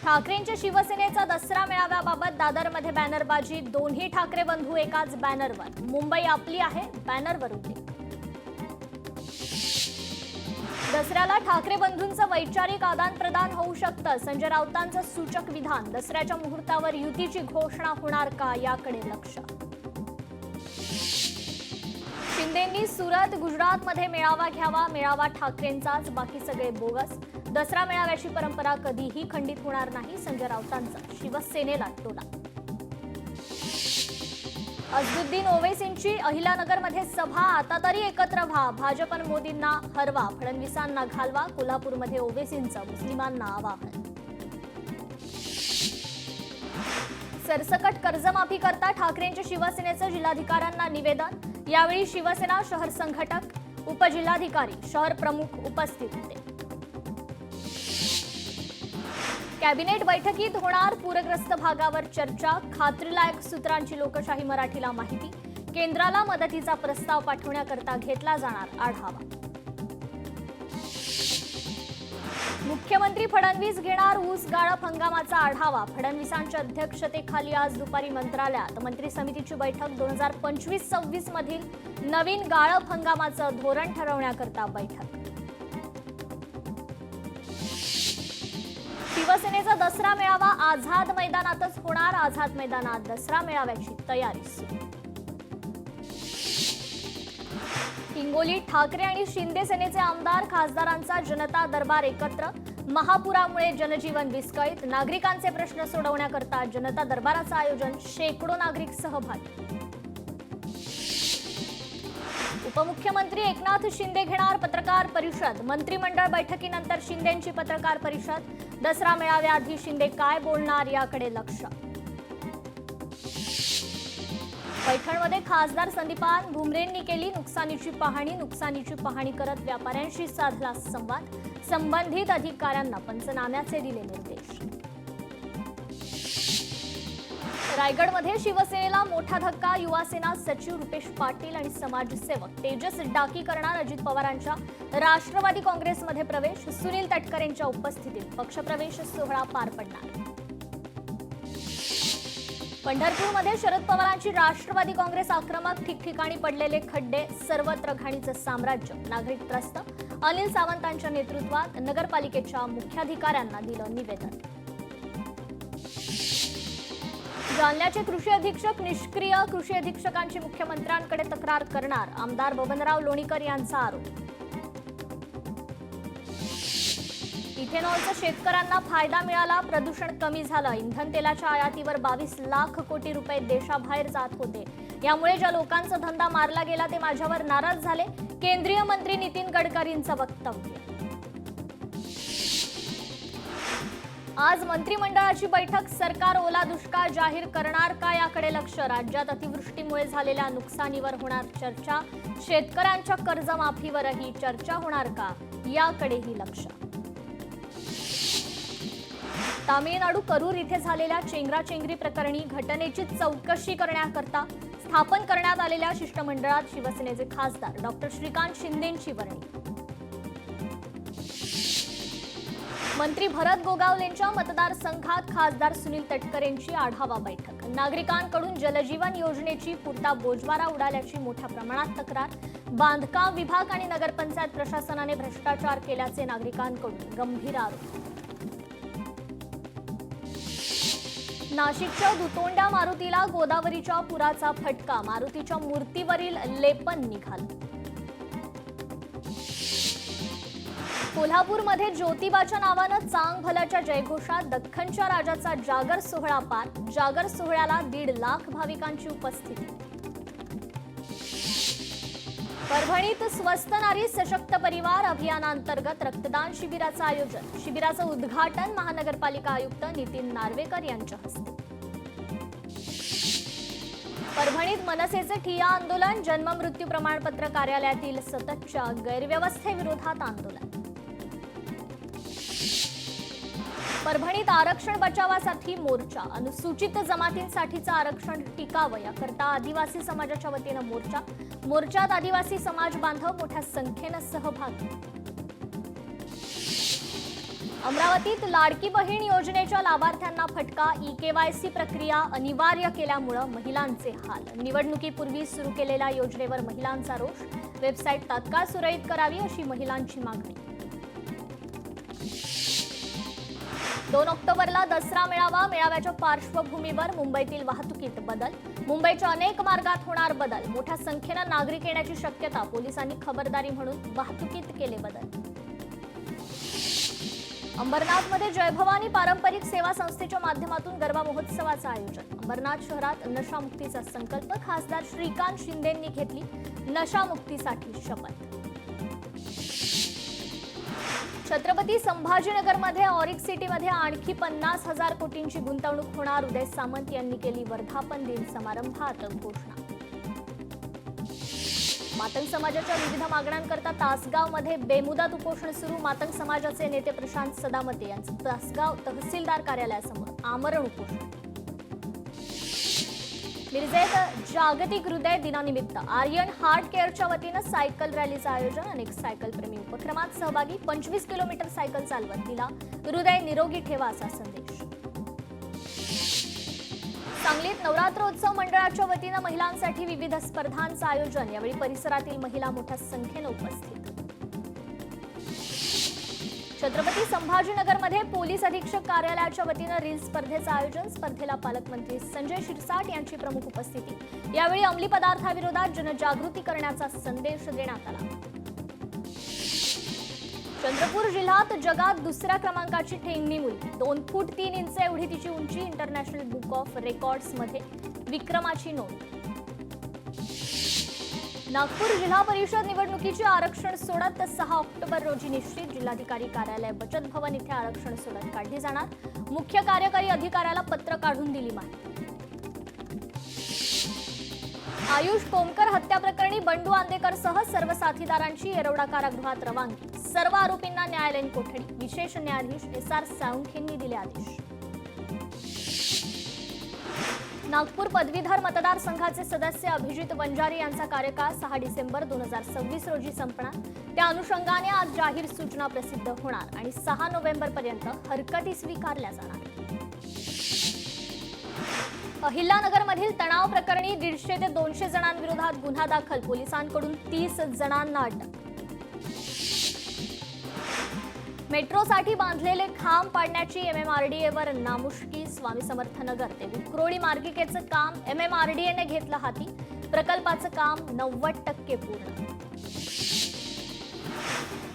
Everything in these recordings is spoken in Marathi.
ठाकरेंच्या शिवसेनेचा दसरा मेळाव्याबाबत दादरमध्ये बॅनरबाजी, दोन्ही ठाकरे बंधू एकाच बॅनरवर. मुंबई आपली आहे बॅनरवर उल्लेख. दसऱ्याला ठाकरे बंधूंचं वैचारिक आदान प्रदान होऊ शकतं, संजय राऊतांचं सूचक विधान. दसऱ्याच्या मुहूर्तावर युतीची घोषणा होणार का, याकडे लक्ष. शिंदेंनी सुरत, गुजरातमध्ये मेळावा घ्यावा, मेळावा ठाकरेंचाच, बाकी सगळे बोगस. दसरा मेळाव्याची परंपरा कधीही खंडित होणार नाही, संजय राऊतांचा शिवसेनेला टोला. असदुद्दीन ओवैसींची अहिल्यानगरमध्ये सभा, आता तरी एकत्र व्हा, भाजपन मोदींना हरवा, फडणवीसांना घालवा. कोल्हापूरमध्ये ओवैसींचं मुस्लिमांना आवाहन. सरसकट कर्जमाफी करता ठाकरेंच्या शिवसेनेचं जिल्हाधिकाऱ्यांना निवेदन. यावेळी शिवसेना शहर संघटक, उपजिल्हाधिकारी, शहर प्रमुख उपस्थित होते. कॅबिनेट बैठकीत होणार पूरग्रस्त भागावर चर्चा, खात्रीलायक सूत्रांची लोकशाही मराठीला माहिती. केंद्राला मदतीचा प्रस्ताव पाठवण्याकरता घेतला जाणार आढावा. मुख्यमंत्री फडणवीस घेणार ऊस गाळप हंगामाचा आढावा. फडणवीसांच्या अध्यक्षतेखाली आज दुपारी मंत्रालयात मंत्री समितीची बैठक. 2025-26 मधील नवीन गाळप हंगामाचं धोरण ठरवण्याकरता बैठक. शिवसेनेचा दसरा मेळावा आझाद मैदानातच होणार. आझाद मैदानात दसरा मेळाव्याची तयारी सुरू. हिंगोलीत ठाकरे आणि शिंदे सेनेचे आमदार खासदारांचा जनता दरबार एकत्र. महापुरामुळे जनजीवन विस्कळीत, नागरिकांचे प्रश्न सोडवण्याकरता जनता दरबाराचं आयोजन. शेकडो नागरिक सहभागी. उपमुख्यमंत्री एकनाथ शिंदे घेणार पत्रकार परिषद. मंत्रिमंडळ बैठकीनंतर शिंदेंची पत्रकार परिषद. दसरा मेळाव्याआधी शिंदे काय बोलणार, याकडे लक्ष. पैठणमध्ये खासदार संदीपान भुमरेंनी केली नुकसानीची पाहणी. नुकसानीची पाहणी करत व्यापाऱ्यांशी साधला संवाद. संबंधित अधिकाऱ्यांना पंचनाम्याचे दिले निर्देश. रायगडमध्ये शिवसेनेला मोठा धक्का. युवासेना सचिव रुपेश पाटील आणि समाजसेवक तेजस डाकी करणार अजित पवारांच्या राष्ट्रवादी काँग्रेसमध्ये प्रवेश. सुनील तटकरेंच्या उपस्थितीत पक्षप्रवेश सोहळा पार पडणार. पंढरपूरमध्ये शरद पवारांची राष्ट्रवादी काँग्रेस आक्रमक. ठिकठिकाणी पडलेले खड्डे, सर्वत्र घाणीचं साम्राज्य. नागरिक त्रस्त. अनिल सावंतांच्या नेतृत्वात नगरपालिकेच्या मुख्याधिकाऱ्यांना दिलं निवेदन. जालन्याचे कृषी अधीक्षक निष्क्रिय. कृषी अधीक्षकांची मुख्यमंत्र्यांकडे तक्रार करणार. आमदार बबनराव लोणीकर यांचा आरोप. इथेनॉलचा शेतकऱ्यांना फायदा मिळाला. प्रदूषण कमी झालं. इंधन तेलाच्या आयातीवर 22 लाख कोटी रुपये देशाबाहेर जात होते. यामुळे ज्या लोकांचा धंदा मारला गेला ते माझ्यावर नाराज झाले. केंद्रीय मंत्री नितीन गडकरींचं वक्तव्य. आज मंत्रिमंडळाची बैठक. सरकार ओला दुष्काळ जाहीर करणार का, याकडे लक्ष. राज्यात अतिवृष्टीमुळे झालेल्या नुकसानीवर होणार चर्चा. शेतकऱ्यांच्या कर्जमाफीवरही चर्चा होणार का, याकडेही लक्ष. तामिळनाडू करूर इथे झालेल्या चेंगराचेंगरी प्रकरणी घटनेची चौकशी करण्याकरता स्थापन करण्यात आलेल्या शिष्टमंडळात शिवसेनेचे खासदार डॉक्टर श्रीकांत शिंदेंची वर्णी. मंत्री भरत गोगावलेंच्या मतदारसंघात खासदार सुनील तटकरेंची आढावा बैठक. नागरिकांकडून जलजीवन योजनेची पुरता बोजवारा उडाल्याची मोठ्या प्रमाणात तक्रार. बांधकाम विभाग आणि नगरपंचायत प्रशासनाने भ्रष्टाचार केल्याचे नागरिकांकडून गंभीर आरोप. नाशिकच्या दुतोंड्या मारुतीला गोदावरीच्या पुराचा फटका. मारुतीच्या मूर्तीवरील लेपन निघालं. कोल्हापूरमध्ये ज्योतिबाच्या नावानं चांग भल्याच्या जयघोषात दख्खनच्या राजाचा जागर सोहळा पार. जागर सोहळ्याला 1.5 लाख भाविकांची उपस्थिती. परभणीत स्वस्त नारी सशक्त परिवार अभियानांतर्गत रक्तदान शिबिराचं आयोजन. शिबिराचं उद्घाटन महानगरपालिका आयुक्त नितीन नार्वेकर यांच्या हस्ते. परभणीत मनसेचे ठिय्या आंदोलन. जन्ममृत्यू प्रमाणपत्र कार्यालयातील सततच्या गैरव्यवस्थेविरोधात आंदोलन. परभणीत आरक्षण बचावासाठी मोर्चा. अनुसूचित जमातींसाठीचं आरक्षण टिकावं याकरता आदिवासी समाजाच्या वतीनं मोर्चा. मोर्चात आदिवासी समाज बांधव मोठ्या संख्येनं सहभागी. अमरावतीत लाडकी बहीण योजनेच्या लाभार्थ्यांना फटका. ई-केवायसी प्रक्रिया अनिवार्य केल्यामुळे महिलांचे हाल. निवडणुकीपूर्वी सुरू केलेल्या योजनेवर महिलांचा रोष. वेबसाईट तात्काळ सुरळीत करावी अशी महिलांची मागणी. 2 ऑक्टोबरला दसरा मेळावा. मेळाव्याच्या पार्श्वभूमीवर मुंबईतील वाहतुकीत बदल. मुंबईच्या अनेक मार्गात होणार बदल. मोठ्या संख्येनं नागरिक येण्याची शक्यता. पोलिसांनी खबरदारी म्हणून वाहतुकीत केले बदल. अंबरनाथमध्ये जय भवानी पारंपरिक सेवा संस्थेच्या माध्यमातून गरबा महोत्सवाचं आयोजन. अंबरनाथ शहरात नशामुक्तीचा संकल्प. खासदार श्रीकांत शिंदेंनी घेतली नशामुक्तीसाठी शपथ. छत्रपती संभाजीनगरमध्ये ऑरिक सिटीमध्ये आणखी 50,000 कोटींची गुंतवणूक होणार. उदय सामंत यांनी केली वर्धापन दिन समारंभात घोषणा. मातंग समाजाच्या विविध मागण्यांकरता तासगावमध्ये बेमुदत उपोषण सुरू. मातंग समाजाचे नेते प्रशांत सदामते यांचं तासगाव तहसीलदार कार्यालयासमोर आमरण उपोषण. मिरजेत जागतिक हृदय दिनानिमित्त आर्यन हार्ट केअरच्या वतीनं सायकल रॅलीचं आयोजन. अनेक सायकल प्रेमी उपक्रमात सहभागी. 25 किलोमीटर सायकल चालवत दिला हृदय निरोगी ठेवा असा संदेश. सांगलीत नवरात्रोत्सव मंडळाच्या वतीनं महिलांसाठी विविध स्पर्धांचं आयोजन. यावेळी परिसरातील महिला मोठ्या संख्येनं उपस्थित. छत्रपती संभाजीनगरमध्ये पोलीस अधीक्षक कार्यालयाच्या वतीनं रील स्पर्धेचं आयोजन. स्पर्धेला पालकमंत्री संजय शिरसाट यांची प्रमुख उपस्थिती. यावेळी अंमली पदार्थाविरोधात जनजागृती करण्याचा संदेश देण्यात आला. चंद्रपूर जिल्ह्यात जगात दुसऱ्या क्रमांकाची ठेंगणी मुलगी. 2 फूट 3 इंच एवढी तिची उंची. इंटरनॅशनल बुक ऑफ रेकॉर्ड्समध्ये विक्रमाची नोंद. नागपूर जिल्हा परिषद निवडणुकीची आरक्षण सोडत 6 ऑक्टोबर रोजी निश्चित. जिल्हाधिकारी कार्यालय बचत भवन इथे आरक्षण सोडत काढली जाणार. मुख्य कार्यकारी अधिकाऱ्याला पत्र काढून दिली माहिती. आयुष कोमकर हत्या प्रकरणी बंडू आंदेकरसह सर्व साथीदारांची येरवडा कारागृहात रवानगी. सर्व आरोपींना न्यायालयीन कोठडी. विशेष न्यायाधीश SR साळुंखेंनी दिले आदेश. नागपूर पदवीधर मतदारसंघाचे सदस्य अभिजित वंजारी यांचा कार्यकाळ 6 डिसेंबर 2026 रोजी संपणार. त्या अनुषंगाने आज जाहीर सूचना प्रसिद्ध होणार आणि 6 नोव्हेंबर पर्यंत हरकती स्वीकारल्या जाणार. अहिल्यानगरमधील तणाव प्रकरणी 150 ते 200 जणांविरोधात गुन्हा दाखल. पोलिसांकडून 30 जणांना अटक. मेट्रोसाठी बांधलेले खांब पाडण्याची MMRDAवर नामुष्की. स्वामी समर्थ नगर ते विक्रोळी मार्गिकेचं काम MMRDAने घेतलं हाती. प्रकल्पाचं काम 90% पूर्ण.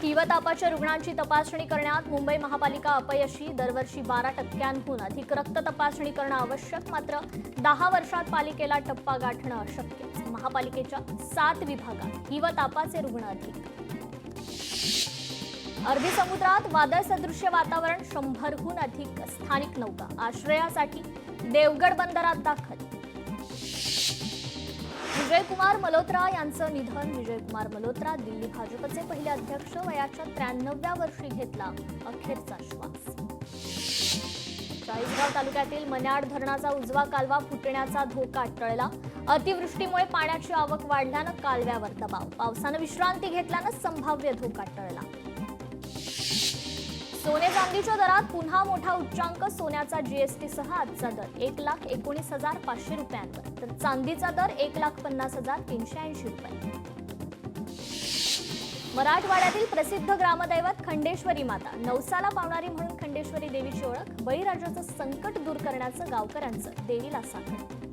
तीव्र तापाच्या रुग्णांची तपासणी करण्यात मुंबई महापालिका अपयशी. दरवर्षी 12% अधिक रक्त तपासणी करणं आवश्यक. मात्र 10 वर्षात पालिकेला टप्पा गाठणं अशक्य. महापालिकेच्या 7 विभागात तीव्र तापाचे रुग्ण अधिक. अरबी समुद्रात वादळ सदृश्य वातावरण. 100हून अधिक स्थानिक नौका आश्रयासाठी देवगड बंदरात दाखल. विजयकुमार मल्होत्रा यांचं निधन. विजयकुमार मल्होत्रा दिल्ली भाजपचे पहिले अध्यक्ष. वयाच्या 93व्या वर्षी घेतला अखेरचा श्वास. चाळीसगाव तालुक्यातील मन्याड धरणाचा उजवा कालवा फुटण्याचा धोका टळला. अतिवृष्टीमुळे पाण्याची आवक वाढल्यानं कालव्यावर दबाव. पावसानं विश्रांती घेतल्यानं संभाव्य धोका टळला. सोने चांदीच्या दरात पुन्हा मोठा उच्चांक. सोन्याचा GST सह आजचा दर 1,19,500 रुपयांवर. तर चांदीचा दर 1,50,380 रुपये. मराठवाड्यातील प्रसिद्ध ग्रामदैवत खंडेश्वरी माता. नवसाला पावणारी म्हणून खंडेश्वरी देवीची ओळख. बळीराजाचं संकट दूर करण्याचं गावकऱ्यांचं देवीला साकडं.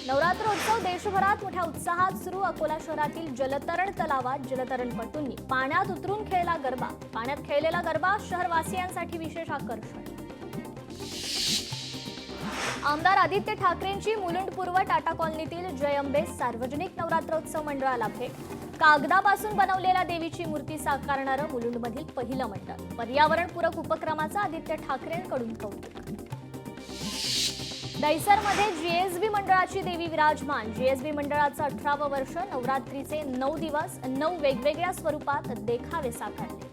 नवरात्रोत्सव देशभरात मोठ्या उत्साहात सुरू. अकोला शहरातील जलतरण तलावात जलतरणपटूंनी पाण्यात उतरून खेळला गरबा. पाण्यात खेळलेला गरबा शहरवासियांसाठी विशेष आकर्षण. आमदार आदित्य ठाकरेंची मुलुंड पूर्व टाटा कॉलनीतील जय अंबे सार्वजनिक नवरात्रोत्सव मंडळाला भेट. कागदापासून बनवलेल्या देवीची मूर्ती साकारणारं मुलुंडमधील पहिलं मंडळ. पर्यावरणपूरक उपक्रमाचा आदित्य ठाकरेंकडून कौतुक. दहिसरमध्ये GSB मंडळाची देवी विराजमान. GSB मंडळाचं 18वं वर्ष. नवरात्रीचे 9 दिवस 9 वेगवेगळ्या स्वरूपात देखावे साकारले.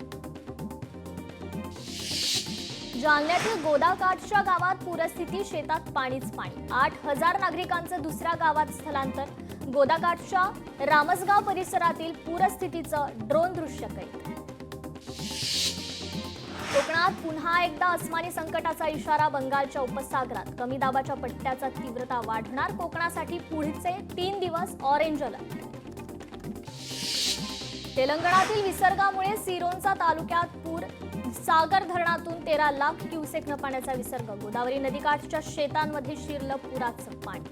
जालन्यातील गोदाकाठच्या गावात पूरस्थिती. शेतात पाणीच पाणी. 8,000 नागरिकांचं दुसऱ्या गावात स्थलांतर. गोदाकाठच्या रामसगाव परिसरातील पूरस्थितीचं ड्रोन दृश्य कैद. कोकणात पुन्हा एकदा अस्मानी संकटाचा इशारा. बंगालच्या उपसागरात कमी दाबाच्या पट्ट्याचा तीव्रता वाढणार. कोकणासाठी पुढचे 3 दिवस ऑरेंज अलर्ट. तेलंगणातील विसर्गामुळे सिरोंचा तालुक्यात पूर. सागर धरणातून 13 लाख क्युसेक्न पाण्याचा विसर्ग. गोदावरी नदीकाठच्या शेतांमध्ये शिरलं पुराचं पाणी.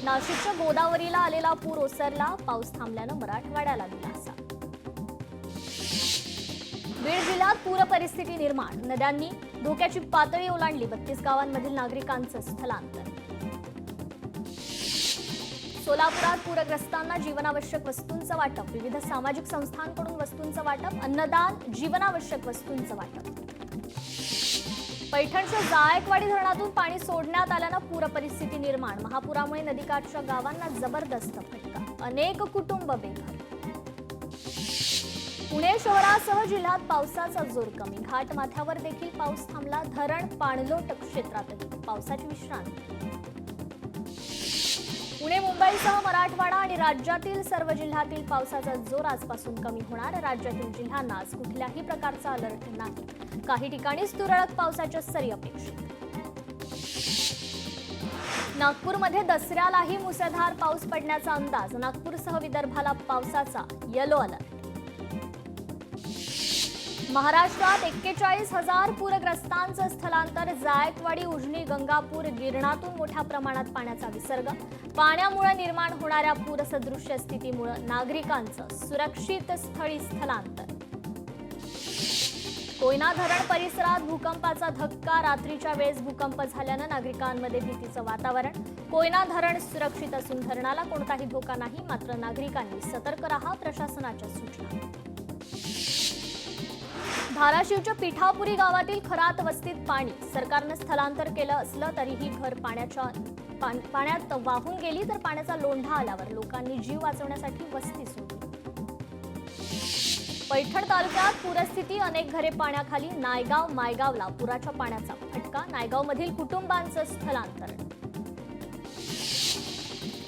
नाशिकच्या गोदावरीला आलेला पूर ओसरला. पाऊस थांबल्यानं मराठवाड्याला दिलासा. बीड जिल्ह्यात पूर परिस्थिती निर्माण. नद्यांनी धोक्याची पातळी ओलांडली. 32 गावांमधील नागरिकांचं स्थलांतर. सोलापुरात पूरग्रस्तांना जीवनावश्यक वस्तूंचं वाटप. विविध सामाजिक संस्थांकडून वस्तूंचं वाटप. अन्नदान, जीवनावश्यक वस्तूंचं वाटप. पैठणच्या जायकवाडी धरणातून पाणी सोडण्यात आल्यानं पूरपरिस्थिती निर्माण. महापुरामुळे नदीकाठच्या गावांना जबरदस्त फटका. अनेक कुटुंब बेघर. पुणे शहरासह जिल्ह्यात पावसाचा जोर कमी. घाट माथ्यावर देखील पाऊस थांबला. धरण पाणलोट क्षेत्रातही पावसाची विश्रांती. पुणे, मुंबईसह मराठवाडा आणि राज्यातील सर्व जिल्ह्यातील पावसाचा जोर आजपासून कमी होणार. राज्यातील जिल्ह्यांना आज कुठल्याही प्रकारचा अलर्ट नाही. काही ठिकाणीच तुरळक पावसाच्या सरी अपेक्षित. नागपूरमध्ये दसऱ्यालाही मुसळधार पाऊस पडण्याचा अंदाज. नागपूरसह विदर्भाला पावसाचा येलो अलर्ट. महाराष्ट्रात 41,000 पूरग्रस्तांचं स्थलांतर. जायकवाडी, उजनी, गंगापूर, गिरणातून मोठ्या प्रमाणात पाण्याचा विसर्ग. पाण्यामुळे निर्माण होणाऱ्या पूरसदृश्य स्थितीमुळे नागरिकांचं सुरक्षित स्थळी स्थलांतर. कोयना धरण परिसरात भूकंपाचा धक्का. रात्रीच्या वेळेस भूकंप झाल्यानं नागरिकांमध्ये भीतीचं वातावरण. कोयना धरण सुरक्षित असून धरणाला कोणताही धोका नाही. मात्र नागरिकांनी सतर्क राहा. प्रशासनाच्या सूचना. धाराशिवच्या पिठापुरी गावातील खरात वस्तीत पाणी. सरकारनं स्थलांतर केलं असलं तरीही घर पाण्यात वाहून गेली. तर पाण्याचा लोंढा आल्यावर लोकांनी जीव वाचवण्यासाठी वस्ती सोडली. पैठण तालुक्यात पूरस्थिती. अनेक घरे पाण्याखाली. नायगाव, मायगावला पुराच्या पाण्याचा फटका. नायगावमधील कुटुंबांचं स्थलांतर.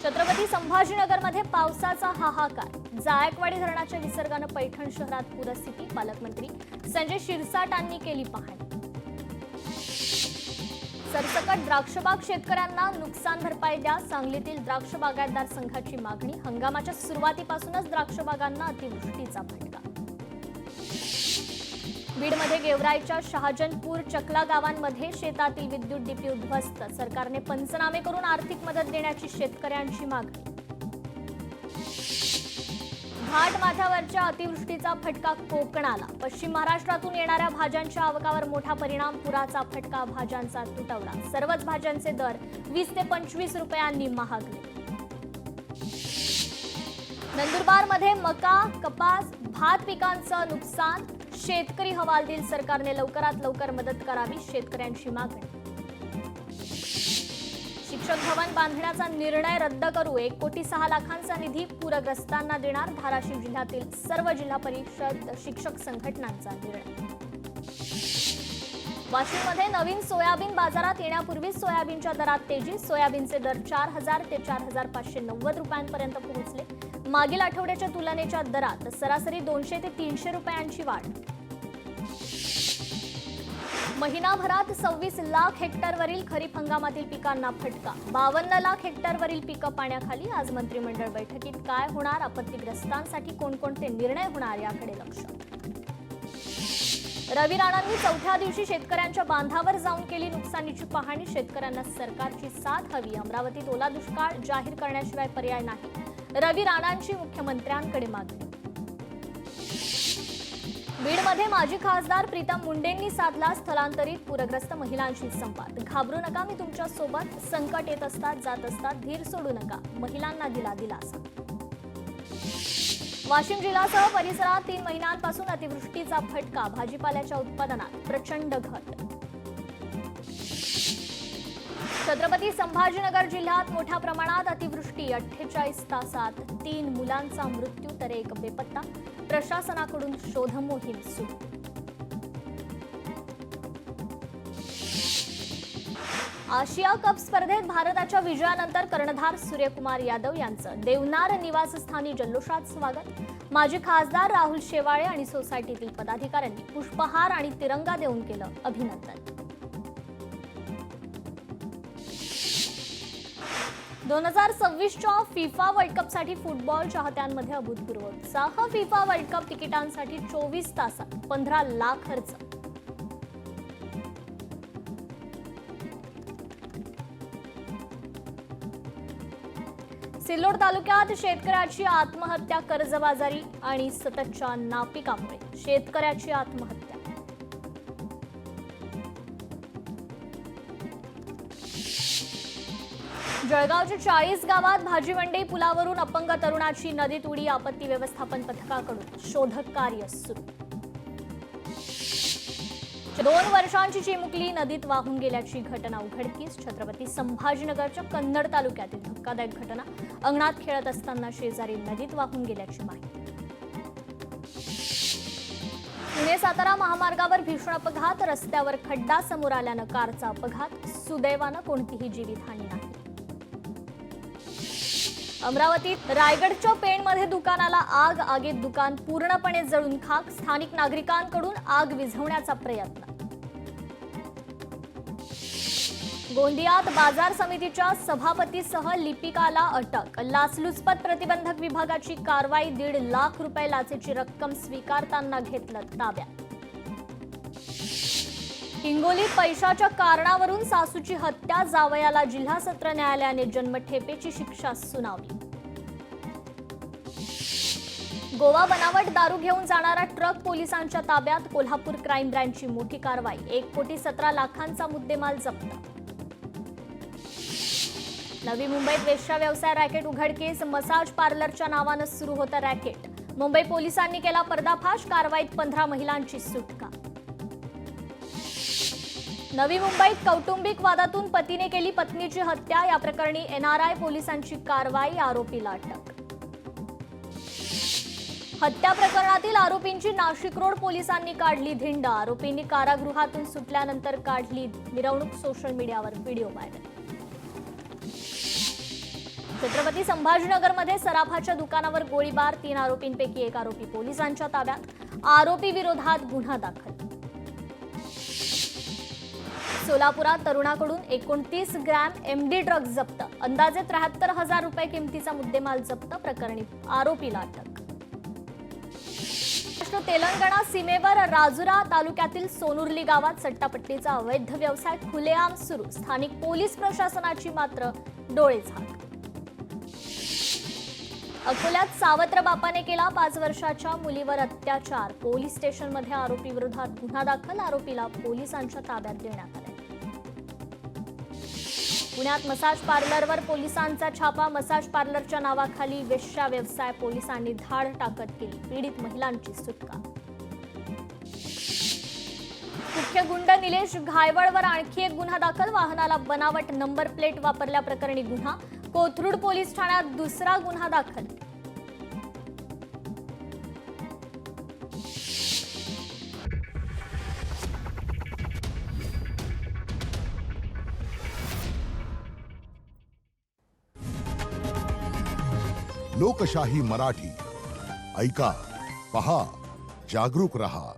छत्रपती संभाजीनगरमध्ये पावसाचा हाहाकार. जायकवाडी धरणाच्या विसर्गानं पैठण शहरात पूरस्थिती. पालकमंत्री संजय शिरसाटांनी केली पाहणी. सरसकट द्राक्षबाग शेतकऱ्यांना नुकसान भरपाई द्या. सांगलीतील द्राक्ष बागायतदार संघाची मागणी. हंगामाच्या सुरुवातीपासूनच द्राक्षबागांना अतिवृष्टीचा फटका. बीडमध्ये गेवराईच्या शहाजनपूर, चकला गावांमध्ये शेतातील विद्युत डीपी उद्ध्वस्त. सरकारने पंचनामे करून आर्थिक मदत देण्याची शेतकऱ्यांची मागणी. घाट माथ्यावरच्या अतिवृष्टीचा फटका कोकणाला. पश्चिम महाराष्ट्रातून येणाऱ्या भाज्यांच्या आवकावर मोठा परिणाम. पुराचा फटका. भाज्यांचा तुटवडा. सर्वच भाज्यांचे दर 20 ते 25 रुपयांनी महागले. नंदुरबारमध्ये मका, कपास, भात पिकांचं नुकसान. शेतकरी हवालदिल. सरकारने लवकरात लवकर मदत करावी. शेतकऱ्यांची मागणी. शिक्षक भवन बांधण्याचा निर्णय रद्द करू. 1,06,00,000चा निधी पूरग्रस्तांना देणार. धाराशिव जिल्ह्यातील सर्व जिल्हा परिषद शिक्षक संघटनांचा निर्णय. वाशिममध्ये नवीन सोयाबीन बाजारात येण्यापूर्वीच सोयाबीनच्या दरात तेजी. सोयाबीनचे दर 4,000 ते 4,590 रुपयांपर्यंत पोहोचले. मागील आठवड्याच्या तुलनेच्या दरात सरासरी 200 ते 300 रुपयांची वाढ. महिनाभरात 26 लाख हेक्टरवरील खरीप हंगामातील पिकांना फटका. 52 लाख हेक्टरवरील पिकं पाण्याखाली. आज मंत्रिमंडळ बैठकीत काय होणार? आपत्तीग्रस्तांसाठी कोणकोणते निर्णय होणार याकडे लक्ष. रवी राणांनी चौथ्या दिवशी शेतकऱ्यांच्या बांधावर जाऊन केली नुकसानीची पाहणी. शेतकऱ्यांना सरकारची साथ हवी. अमरावतीत ओला दुष्काळ जाहीर करण्याशिवाय पर्याय नाही. रवी राणांची मुख्यमंत्र्यांकडे मागणी. बीडमध्ये माजी खासदार प्रीतम मुंडेंनी साधला स्थलांतरित पूरग्रस्त महिलांशी संवाद. घाबरू नका, मी तुमच्या सोबत. संकट येत असतात, जात असतात, धीर सोडू नका. महिलांना दिला दिलासा. वाशिम जिल्ह्यासह परिसरात 3 महिन्यांपासून अतिवृष्टीचा फटका. भाजीपाल्याच्या उत्पादनात प्रचंड घट. छत्रपती संभाजीनगर जिल्ह्यात मोठ्या प्रमाणात अतिवृष्टी. 48 तासात 3 मुलांचा मृत्यू तर 1 बेपत्ता. प्रशासनाकडून शोध मोहीम सुरू. आशिया कप स्पर्धेत भारताच्या विजयानंतर कर्णधार सूर्यकुमार यादव यांचं देवनार निवासस्थानी जल्लोषात स्वागत। माजी खासदार राहुल शेवाळे आणि सोसायटीतील पदाधिकाऱ्यांनी पुष्पहार आणि तिरंगा देऊन केलं अभिनंदन। 2026च्या फिफा वर्ल्ड कपसाठी फुटबॉल चाहत्यांमध्ये अभूतपूर्व उत्साह। फिफा वर्ल्ड कप तिकिटांसाठी 24 तासात 15 लाख खर्च। सिल्लोड तालुक्यात शेतकऱ्याची आत्महत्या, कर्जबाजारी आणि सततच्या नापिकामुळे शेतकऱ्याची आत्महत्या। जळगावच्या 40 गावात भाजी मंडई पुलावरून अपंग तरुणाची नदीत उडी, आपत्ती व्यवस्थापन पथकाकडून शोधक कार्य सुरू। 2 वर्षांची चिमुकली नदीत वाहून गेल्याची घटना उघडकीस। छत्रपती संभाजीनगरच्या कन्नड तालुक्यातील धक्कादायक घटना। अंगणात खेळत असताना शेजारी नदीत वाहून गेल्याची माहिती। पुणे सातारा महामार्गावर भीषण अपघात, रस्त्यावर खड्डा समोर आल्यानं कारचा अपघात। सुदैवानं कोणतीही जीवितहानी नाही। अमरावतीत रायगडच्या पेणमध्ये दुकानाला आग, आगीत दुकान पूर्णपणे जळून खाक। स्थानिक नागरिकांकडून आग विझवण्याचा प्रयत्न। गोंदियात बाजार समितीच्या सभापतीसह लिपिकाला अटक। लाचलुचपत प्रतिबंधक विभागाची कारवाई। 1.5 लाख रुपये लाचेची रक्कम स्वीकारताना घेतलं ताब्यात। हिंगोलीत पैशाच्या कारणावरून सासूची हत्या, जावयाला जिल्हा सत्र न्यायालयाने जन्मठेपेची शिक्षा सुनावली। गोवा बनावट दारू घेऊन जाणारा ट्रक पोलिसांच्या ताब्यात। कोल्हापूर क्राईम ब्रँचची मोठी कारवाई। 1,17,00,000चा मुद्देमाल जप्त। नवी मुंबईत वेश्या व्यवसाय रॅकेट उघडकीस। मसाज पार्लरच्या नावानं सुरू होतं रॅकेट। मुंबई पोलिसांनी केला पर्दाफाश। कारवाईत 15 महिलांची सुटका। नवी मुंबईत कौटुंबिक वादातून पतीने केली पत्नीची हत्या। या प्रकरणी NRI पोलिसांची कारवाई। आरोपीला अटक। हत्या प्रकरणातील आरोपींची नाशिक रोड पोलिसांनी काढली धिंड। आरोपींनी कारागृहातून सुटल्यानंतर काढली मिरवणूक। सोशल मीडियावर व्हिडिओ व्हायरल। छत्रपती संभाजीनगरमध्ये सराफाच्या दुकानावर गोळीबार। 3 आरोपींपैकी 1 आरोपी पोलिसांच्या ताब्यात। आरोपी विरोधात गुन्हा दाखल। सोलापुरात तरुणाकडून 29 ग्रॅम MD ड्रग्ज जप्त। अंदाजे 73,000 रुपये किमतीचा मुद्देमाल जप्त। प्रकरणी आरोपीला अटक। तेलंगणा सीमेवर राजुरा तालुक्यातील सोनुर्ली गावात सट्टापट्टीचा अवैध व्यवसाय खुलेआम सुरू। स्थानिक पोलीस प्रशासनाची मात्र डोळेझाक। अकोल्यात सावत्र बापाने केला 5 वर्षाच्या मुलीवर अत्याचार। पोलीस स्टेशनमध्ये आरोपी विरोधात गुन्हा दाखल। आरोपीला पोलिसांच्या ताब्यात देण्यात आले। पुण्यात मसाज पार्लरवर पोलिसांचा छापा। मसाज पार्लरच्या नावाखाली वेश्या व्यवसाय। पोलिसांनी धाड टाकत केली पीडित महिलांची सुटका। मुख्य गुंड निलेश घायवळवर आणखी एक गुन्हा दाखल। वाहनाला बनावट नंबर प्लेट वापरल्याप्रकरणी गुन्हा। कोथरूड पोलीस ठाण्यात दुसरा गुन्हा दाखल। लोकशाही मराठी ऐका, पहा, जागरूक रहा।